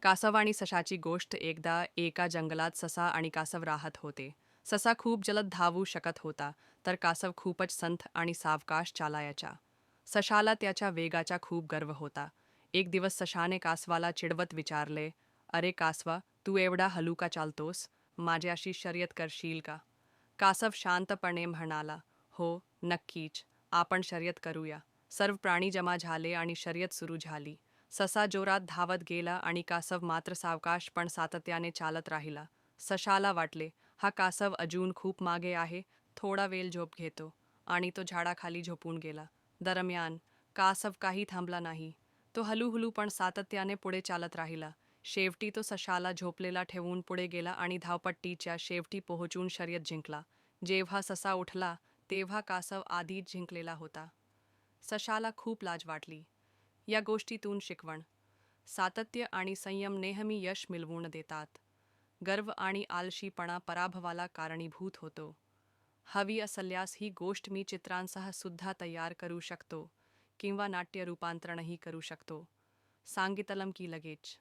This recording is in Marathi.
कासव आणि सशाची गोष्ट. एकदा एका जंगलात ससा आणि कासव राहत होते. ससा खूप जलद धावू शकत होता, तर कासव खूपच संथ आणि सावकाश चालायचा. सशाला त्याच्या वेगाचा खूप गर्व होता. एक दिवस सशाने कासवाला चिडवत विचारले, "अरे कासवा, तू एवढा हलू का चालतोस? माझ्याशी शर्यत करशील का?" कासव शांतपणे म्हणाला, "हो, नक्कीच. आपण शर्यत करूया." सर्व प्राणी जमा झाले आणि शर्यत सुरू झाली. ससा जोरात धावत गेला आणि कासव मात्र सावकाश पण सातत्याने चालत राहिला. सशाला वाटले, हा कासव अजून खूप मागे आहे, थोडा वेळ झोप घेतो, आणि तो झाडाखाली झोपून गेला. दरम्यान कासव काही थांबला नाही. तो हळूहळू पण सातत्याने पुढे चालत राहिला. शेवटी तो सशाला झोपलेला ठेवून पुढे गेला आणि धावपट्टीच्या शेवटी पोहोचून शर्यत जिंकला. जेव्हा ससा उठला, तेव्हा कासव आधीच जिंकलेला होता. सशाला खूप लाज वाटली. या गोष्टीतून शिकवण: सातत्य आणि संयम नेहमी यश मिळवून देतात. गर्व आणि आळशीपणा पराभवाला कारणीभूत होतो. हवी असल्यास ही गोष्ट मी चित्रांसह सुद्धा तयार करू शकतो किंवा नाट्य रूपांतरणही करू शकतो. सांगितलं की लगेच.